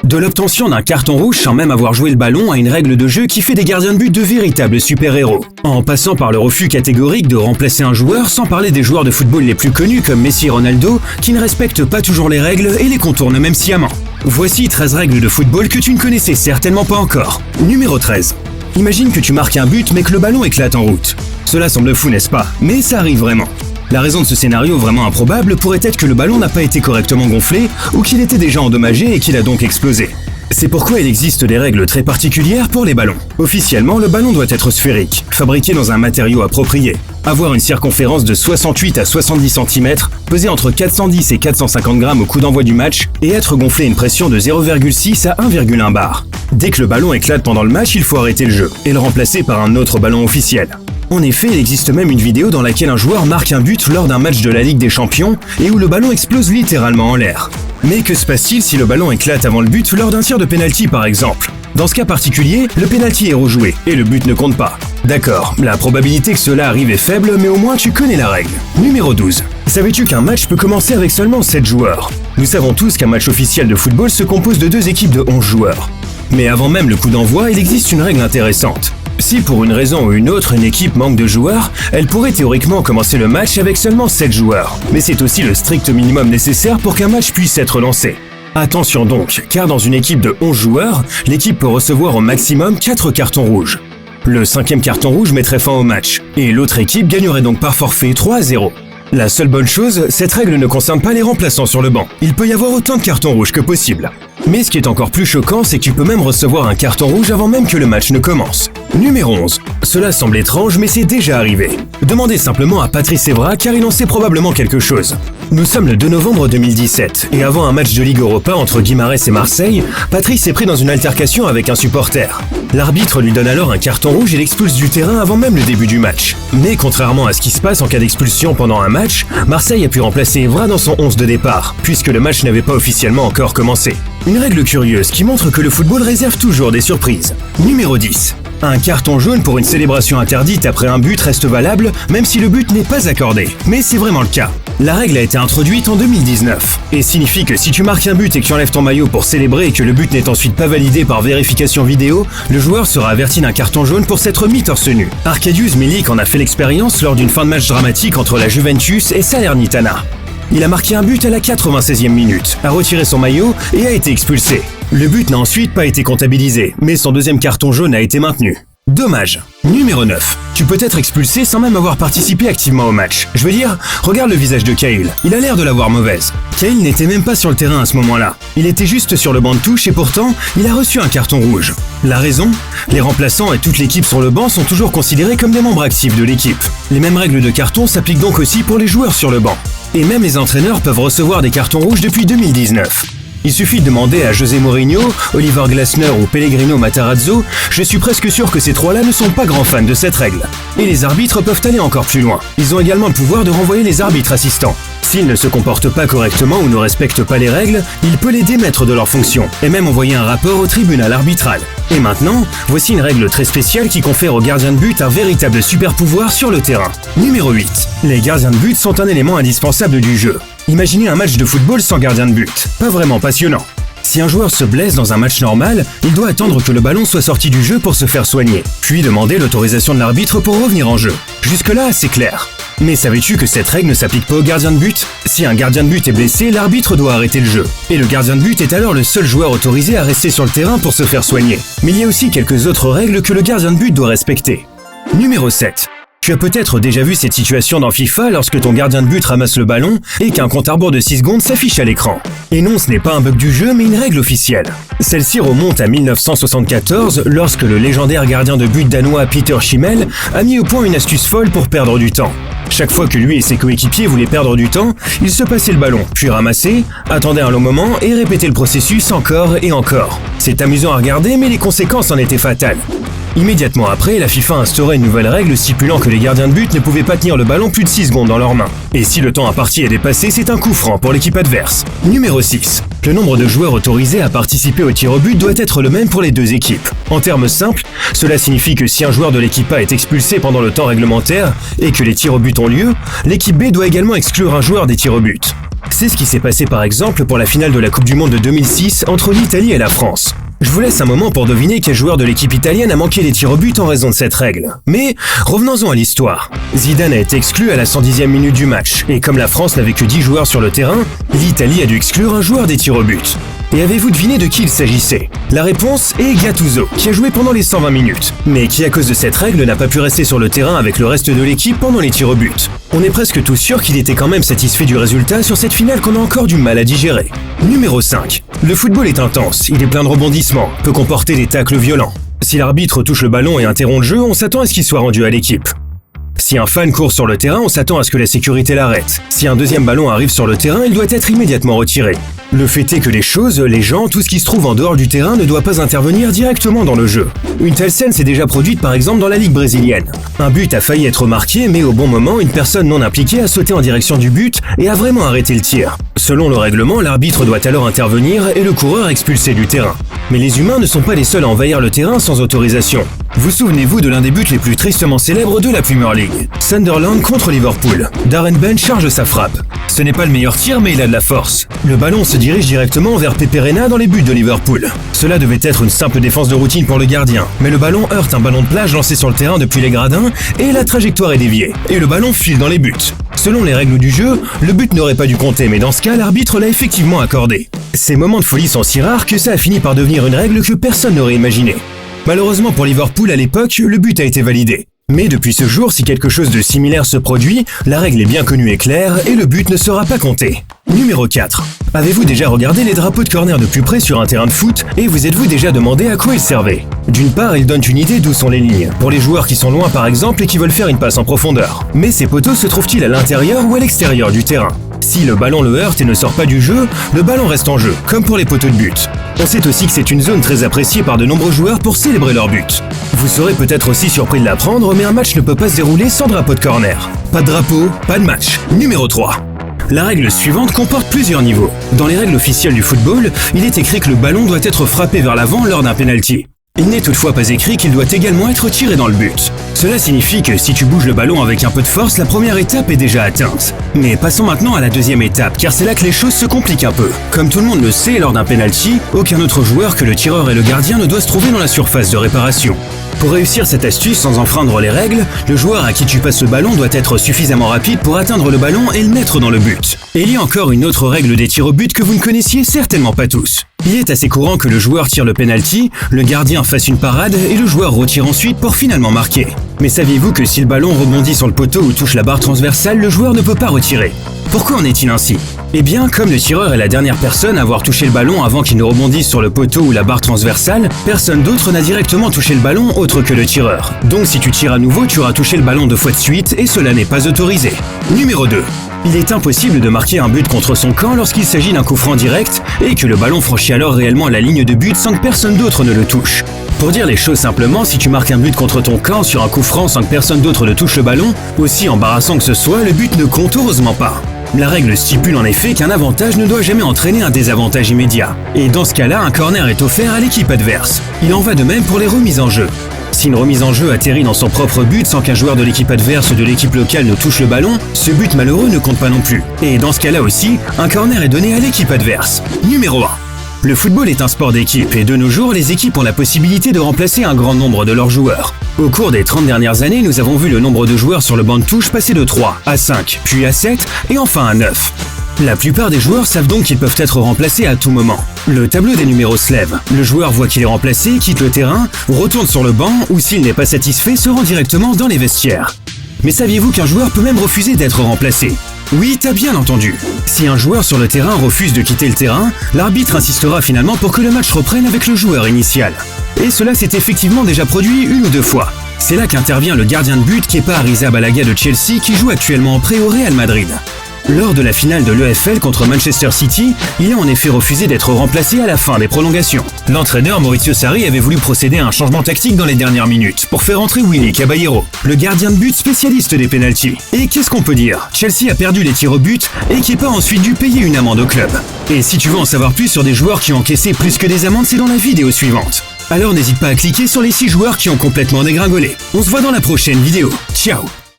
De l'obtention d'un carton rouge sans même avoir joué le ballon à une règle de jeu qui fait des gardiens de but de véritables super-héros. En passant par le refus catégorique de remplacer un joueur, sans parler des joueurs de football les plus connus comme Messi et Ronaldo, qui ne respectent pas toujours les règles et les contournent même sciemment. Voici 13 règles de football que tu ne connaissais certainement pas encore. Numéro 13. Imagine que tu marques un but mais que le ballon éclate en route. Cela semble fou, n'est-ce pas? Mais ça arrive vraiment. La raison de ce scénario vraiment improbable pourrait être que le ballon n'a pas été correctement gonflé ou qu'il était déjà endommagé et qu'il a donc explosé. C'est pourquoi il existe des règles très particulières pour les ballons. Officiellement, le ballon doit être sphérique, fabriqué dans un matériau approprié, avoir une circonférence de 68 à 70 cm, peser entre 410 et 450 grammes au coup d'envoi du match et être gonflé à une pression de 0,6 à 1,1 bar. Dès que le ballon éclate pendant le match, il faut arrêter le jeu et le remplacer par un autre ballon officiel. En effet, il existe même une vidéo dans laquelle un joueur marque un but lors d'un match de la Ligue des Champions et où le ballon explose littéralement en l'air. Mais que se passe-t-il si le ballon éclate avant le but lors d'un tir de pénalty par exemple? Dans ce cas particulier, le pénalty est rejoué et le but ne compte pas. D'accord, la probabilité que cela arrive est faible, mais au moins tu connais la règle. Numéro 12. Savais-tu qu'un match peut commencer avec seulement 7 joueurs? Nous savons tous qu'un match officiel de football se compose de 2 équipes de 11 joueurs. Mais avant même le coup d'envoi, il existe une règle intéressante. Si pour une raison ou une autre une équipe manque de joueurs, elle pourrait théoriquement commencer le match avec seulement 7 joueurs. Mais c'est aussi le strict minimum nécessaire pour qu'un match puisse être lancé. Attention donc, car dans une équipe de 11 joueurs, l'équipe peut recevoir au maximum 4 cartons rouges. Le 5e carton rouge mettrait fin au match, et l'autre équipe gagnerait donc par forfait 3-0. La seule bonne chose, cette règle ne concerne pas les remplaçants sur le banc. Il peut y avoir autant de cartons rouges que possible. Mais ce qui est encore plus choquant, c'est que tu peux même recevoir un carton rouge avant même que le match ne commence. Numéro 11. Cela semble étrange, mais c'est déjà arrivé. Demandez simplement à Patrice Evra car il en sait probablement quelque chose. Nous sommes le 2 novembre 2017 et avant un match de Ligue Europa entre Guimarães et Marseille, Patrice est pris dans une altercation avec un supporter. L'arbitre lui donne alors un carton rouge et l'expulse du terrain avant même le début du match. Mais contrairement à ce qui se passe en cas d'expulsion pendant un match, Marseille a pu remplacer Evra dans son 11 de départ, puisque le match n'avait pas officiellement encore commencé. Une règle curieuse qui montre que le football réserve toujours des surprises. Numéro 10. Un carton jaune pour une célébration interdite après un but reste valable, même si le but n'est pas accordé. Mais c'est vraiment le cas. La règle a été introduite en 2019 et signifie que si tu marques un but et que tu enlèves ton maillot pour célébrer et que le but n'est ensuite pas validé par vérification vidéo, le joueur sera averti d'un carton jaune pour s'être mis torse nu. Arkadiusz Milik en a fait l'expérience lors d'une fin de match dramatique entre la Juventus et Salernitana. Il a marqué un but à la 96e minute, a retiré son maillot et a été expulsé. Le but n'a ensuite pas été comptabilisé, mais son 2e carton jaune a été maintenu. Dommage. Numéro 9. Tu peux être expulsé sans même avoir participé activement au match. Je veux dire, regarde le visage de Cahill. Il a l'air de l'avoir mauvaise. Cahill n'était même pas sur le terrain à ce moment-là. Il était juste sur le banc de touche et pourtant, il a reçu un carton rouge. La raison? Les remplaçants et toute l'équipe sur le banc sont toujours considérés comme des membres actifs de l'équipe. Les mêmes règles de carton s'appliquent donc aussi pour les joueurs sur le banc. Et même les entraîneurs peuvent recevoir des cartons rouges depuis 2019. Il suffit de demander à José Mourinho, Oliver Glasner ou Pellegrino Matarazzo, je suis presque sûr que ces trois-là ne sont pas grands fans de cette règle. Et les arbitres peuvent aller encore plus loin. Ils ont également le pouvoir de renvoyer les arbitres assistants. S'ils ne se comportent pas correctement ou ne respectent pas les règles, il peut les démettre de leurs fonctions, et même envoyer un rapport au tribunal arbitral. Et maintenant, voici une règle très spéciale qui confère aux gardiens de but un véritable super pouvoir sur le terrain. Numéro 8. Les gardiens de but sont un élément indispensable du jeu. Imaginez un match de football sans gardien de but. Pas vraiment passionnant. Si un joueur se blesse dans un match normal, il doit attendre que le ballon soit sorti du jeu pour se faire soigner, puis demander l'autorisation de l'arbitre pour revenir en jeu. Jusque-là, c'est clair. Mais savais-tu que cette règle ne s'applique pas aux gardiens de but? Si un gardien de but est blessé, l'arbitre doit arrêter le jeu. Et le gardien de but est alors le seul joueur autorisé à rester sur le terrain pour se faire soigner. Mais il y a aussi quelques autres règles que le gardien de but doit respecter. Numéro 7. Tu as peut-être déjà vu cette situation dans FIFA lorsque ton gardien de but ramasse le ballon et qu'un compte à rebours de 6 secondes s'affiche à l'écran. Et non, ce n'est pas un bug du jeu, mais une règle officielle. Celle-ci remonte à 1974 lorsque le légendaire gardien de but danois Peter Schimmel a mis au point une astuce folle pour perdre du temps. Chaque fois que lui et ses coéquipiers voulaient perdre du temps, il se passait le ballon, puis ramassait, attendait un long moment et répétait le processus encore et encore. C'est amusant à regarder, mais les conséquences en étaient fatales. Immédiatement après, la FIFA a instauré une nouvelle règle stipulant que les gardiens de but ne pouvaient pas tenir le ballon plus de 6 secondes dans leurs mains. Et si le temps imparti est dépassé, c'est un coup franc pour l'équipe adverse. Numéro 6. Le nombre de joueurs autorisés à participer au tir au but doit être le même pour les deux équipes. En termes simples, cela signifie que si un joueur de l'équipe A est expulsé pendant le temps réglementaire et que les tirs au but ont lieu, l'équipe B doit également exclure un joueur des tirs au but. C'est ce qui s'est passé par exemple pour la finale de la Coupe du Monde de 2006 entre l'Italie et la France. Je vous laisse un moment pour deviner quel joueur de l'équipe italienne a manqué les tirs au but en raison de cette règle. Mais revenons-en à l'histoire. Zidane a été exclu à la 110e minute du match, et comme la France n'avait que 10 joueurs sur le terrain, l'Italie a dû exclure un joueur des tirs au but. Et avez-vous deviné de qui il s'agissait? La réponse est Gattuso, qui a joué pendant les 120 minutes, mais qui à cause de cette règle n'a pas pu rester sur le terrain avec le reste de l'équipe pendant les tirs au but. On est presque tous sûrs qu'il était quand même satisfait du résultat sur cette finale qu'on a encore du mal à digérer. Numéro 5. Le football est intense, il est plein de rebondissements, peut comporter des tacles violents. Si l'arbitre touche le ballon et interrompt le jeu, on s'attend à ce qu'il soit rendu à l'équipe. Si un fan court sur le terrain, on s'attend à ce que la sécurité l'arrête. Si un deuxième ballon arrive sur le terrain, il doit être immédiatement retiré. Le fait est que les choses, les gens, tout ce qui se trouve en dehors du terrain ne doit pas intervenir directement dans le jeu. Une telle scène s'est déjà produite par exemple dans la Ligue brésilienne. Un but a failli être marqué, mais au bon moment, une personne non impliquée a sauté en direction du but et a vraiment arrêté le tir. Selon le règlement, l'arbitre doit alors intervenir et le coureur expulsé du terrain. Mais les humains ne sont pas les seuls à envahir le terrain sans autorisation. Vous souvenez-vous de l'un des buts les plus tristement célèbres de la Premier League? Sunderland contre Liverpool. Darren Bent charge sa frappe. Ce n'est pas le meilleur tir, mais il a de la force. Le ballon se dirige directement vers Pepe Reina dans les buts de Liverpool. Cela devait être une simple défense de routine pour le gardien, mais le ballon heurte un ballon de plage lancé sur le terrain depuis les gradins et la trajectoire est déviée. Et le ballon file dans les buts. Selon les règles du jeu, le but n'aurait pas dû compter, mais dans ce cas, l'arbitre l'a effectivement accordé. Ces moments de folie sont si rares que ça a fini par devenir une règle que personne n'aurait imaginée. Malheureusement pour Liverpool à l'époque, le but a été validé. Mais depuis ce jour, si quelque chose de similaire se produit, la règle est bien connue et claire et le but ne sera pas compté. Numéro 4. Avez-vous déjà regardé les drapeaux de corner de plus près sur un terrain de foot et vous êtes-vous déjà demandé à quoi ils servaient? D'une part, ils donnent une idée d'où sont les lignes, pour les joueurs qui sont loin par exemple et qui veulent faire une passe en profondeur. Mais ces poteaux se trouvent-ils à l'intérieur ou à l'extérieur du terrain? Si le ballon le heurte et ne sort pas du jeu, le ballon reste en jeu, comme pour les poteaux de but. On sait aussi que c'est une zone très appréciée par de nombreux joueurs pour célébrer leur but. Vous serez peut-être aussi surpris de l'apprendre, mais un match ne peut pas se dérouler sans drapeau de corner. Pas de drapeau, pas de match. Numéro 3. La règle suivante comporte plusieurs niveaux. Dans les règles officielles du football, il est écrit que le ballon doit être frappé vers l'avant lors d'un penalty. Il n'est toutefois pas écrit qu'il doit également être tiré dans le but. Cela signifie que si tu bouges le ballon avec un peu de force, la première étape est déjà atteinte. Mais passons maintenant à la deuxième étape, car c'est là que les choses se compliquent un peu. Comme tout le monde le sait, lors d'un penalty, aucun autre joueur que le tireur et le gardien ne doit se trouver dans la surface de réparation. Pour réussir cette astuce sans enfreindre les règles, le joueur à qui tu passes le ballon doit être suffisamment rapide pour atteindre le ballon et le mettre dans le but. Et il y a encore une autre règle des tirs au but que vous ne connaissiez certainement pas tous. Il est assez courant que le joueur tire le penalty, le gardien fasse une parade et le joueur retire ensuite pour finalement marquer. Mais saviez-vous que si le ballon rebondit sur le poteau ou touche la barre transversale, le joueur ne peut pas retirer? Pourquoi en est-il ainsi? Eh bien, comme le tireur est la dernière personne à avoir touché le ballon avant qu'il ne rebondisse sur le poteau ou la barre transversale, personne d'autre n'a directement touché le ballon autre que le tireur. Donc si tu tires à nouveau, tu auras touché le ballon 2 fois de suite et cela n'est pas autorisé. Numéro 2. Il est impossible de marquer un but contre son camp lorsqu'il s'agit d'un coup franc direct et que le ballon franchit alors réellement la ligne de but sans que personne d'autre ne le touche. Pour dire les choses simplement, si tu marques un but contre ton camp sur un coup franc sans que personne d'autre ne touche le ballon, aussi embarrassant que ce soit, le but ne compte heureusement pas. La règle stipule en effet qu'un avantage ne doit jamais entraîner un désavantage immédiat. Et dans ce cas-là, un corner est offert à l'équipe adverse. Il en va de même pour les remises en jeu. Si une remise en jeu atterrit dans son propre but sans qu'un joueur de l'équipe adverse ou de l'équipe locale ne touche le ballon, ce but malheureux ne compte pas non plus. Et dans ce cas-là aussi, un corner est donné à l'équipe adverse. Numéro 1. Le football est un sport d'équipe et de nos jours, les équipes ont la possibilité de remplacer un grand nombre de leurs joueurs. Au cours des 30 dernières années, nous avons vu le nombre de joueurs sur le banc de touche passer de 3 à 5, puis à 7 et enfin à 9. La plupart des joueurs savent donc qu'ils peuvent être remplacés à tout moment. Le tableau des numéros se lève, le joueur voit qu'il est remplacé, quitte le terrain, retourne sur le banc ou s'il n'est pas satisfait, se rend directement dans les vestiaires. Mais saviez-vous qu'un joueur peut même refuser d'être remplacé? Oui, t'as bien entendu. Si un joueur sur le terrain refuse de quitter le terrain, l'arbitre insistera finalement pour que le match reprenne avec le joueur initial. Et cela s'est effectivement déjà produit 1 ou 2 fois. C'est là qu'intervient le gardien de but Kepa Arrizabalaga de Chelsea qui joue actuellement en prêt au Real Madrid. Lors de la finale de l'EFL contre Manchester City, il a en effet refusé d'être remplacé à la fin des prolongations. L'entraîneur Maurizio Sarri avait voulu procéder à un changement tactique dans les dernières minutes pour faire entrer Willy Caballero, le gardien de but spécialiste des pénaltys. Et qu'est-ce qu'on peut dire? Chelsea a perdu les tirs au but et Kepa a ensuite dû payer une amende au club. Et si tu veux en savoir plus sur des joueurs qui ont encaissé plus que des amendes, c'est dans la vidéo suivante. Alors n'hésite pas à cliquer sur les 6 joueurs qui ont complètement dégringolé. On se voit dans la prochaine vidéo. Ciao!